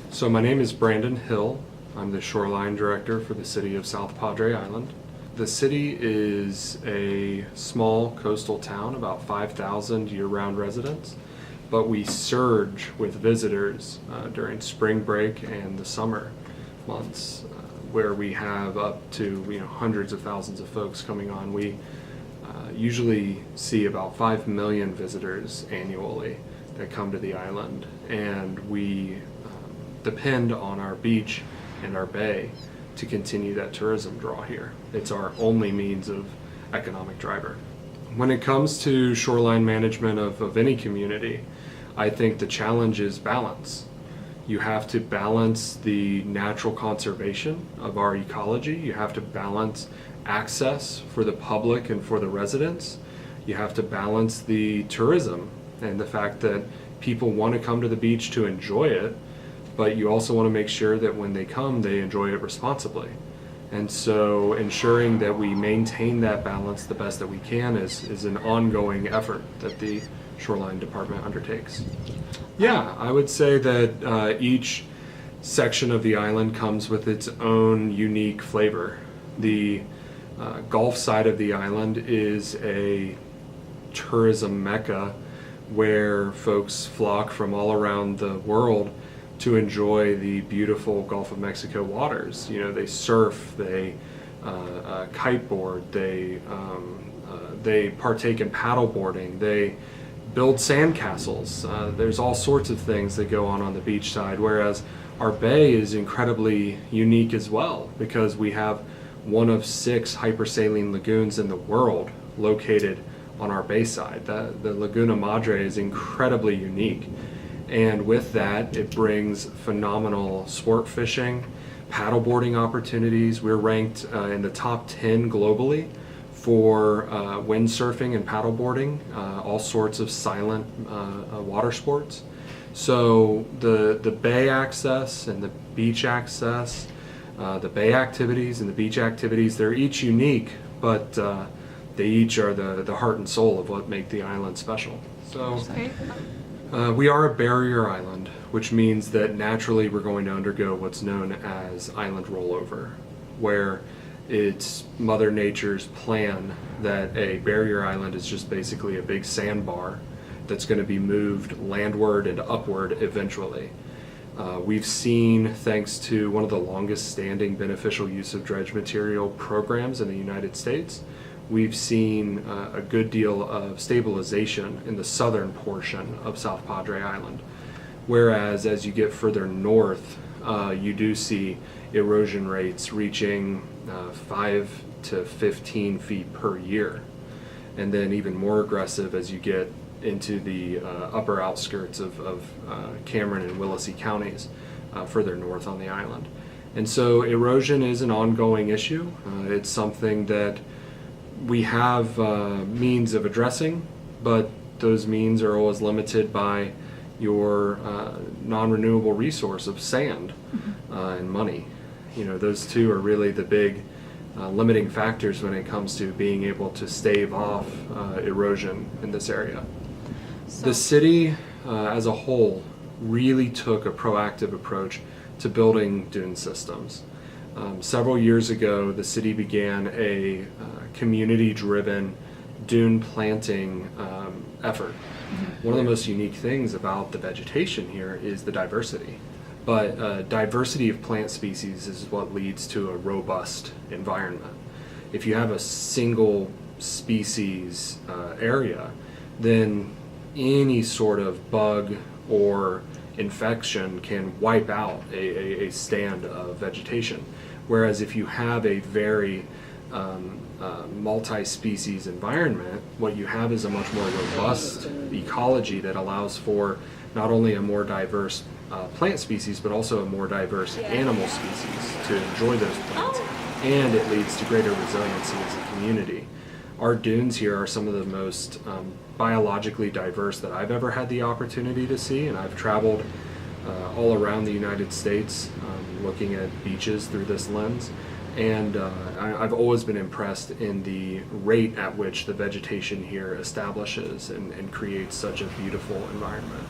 So my name is Brandon Hill. I'm the shoreline director for the city of South Padre Island. The city is a small coastal town, about 5,000 year-round residents, but we surge with visitors during spring break and the summer months, where we have up to hundreds of thousands of folks coming on. We usually see about 5 million visitors annually that come to the island, and we depend on our beach and our bay to continue that tourism draw here. It's our only means of economic driver. When it comes to shoreline management of any community, I think the challenge is balance. You have to balance the natural conservation of our ecology. You have to balance access for the public and for the residents. You have to balance the tourism and the fact that people want to come to the beach to enjoy it, but you also want to make sure that when they come, they enjoy it responsibly. And so ensuring that we maintain that balance the best that we can is an ongoing effort that the Shoreline Department undertakes. Yeah, I would say that each section of the island comes with its own unique flavor. The Gulf side of the island is a tourism mecca where folks flock from all around the world to enjoy the beautiful Gulf of Mexico waters. You know, they surf, they kiteboard, they partake in paddle boarding, they build sandcastles. There's all sorts of things that go on the beach side, whereas our bay is incredibly unique as well because we have one of 6 hypersaline lagoons in the world located on our bay side. The Laguna Madre is incredibly unique. And with that, it brings phenomenal sport fishing, paddleboarding opportunities. We're ranked in the top 10 globally for windsurfing and paddleboarding, all sorts of silent water sports. So the bay access and the beach access, the bay activities and the beach activities, they're each unique, but they each are the heart and soul of what make the island special. So. We are a barrier island, which means that naturally we're going to undergo what's known as island rollover, where it's Mother Nature's plan that a barrier island is just basically a big sandbar that's going to be moved landward and upward eventually. We've seen, thanks to one of the longest standing beneficial use of dredge material programs in the United States, we've seen a good deal of stabilization in the southern portion of South Padre Island. Whereas as you get further north, you do see erosion rates reaching 5 to 15 feet per year. And then even more aggressive as you get into the upper outskirts of Cameron and Willacy counties further north on the island. And so erosion is an ongoing issue. It's something that we have means of addressing, but those means are always limited by your non-renewable resource of sand and money. You know, those two are really the big limiting factors when it comes to being able to stave off erosion in this area. The city as a whole really took a proactive approach to building dune systems. Several years ago, the city began a community-driven dune planting effort. One of the most unique things about the vegetation here is the diversity. But diversity of plant species is what leads to a robust environment. If you have a single species area, then any sort of bug or infection can wipe out a stand of vegetation. Whereas if you have a very multi-species environment, what you have is a much more robust ecology that allows for not only a more diverse plant species, but also a more diverse animal species to enjoy those plants. And it leads to greater resiliency as a community. Our dunes here are some of the most biologically diverse that I've ever had the opportunity to see, and I've traveled all around the United States looking at beaches through this lens. And I've always been impressed in the rate at which the vegetation here establishes and creates such a beautiful environment.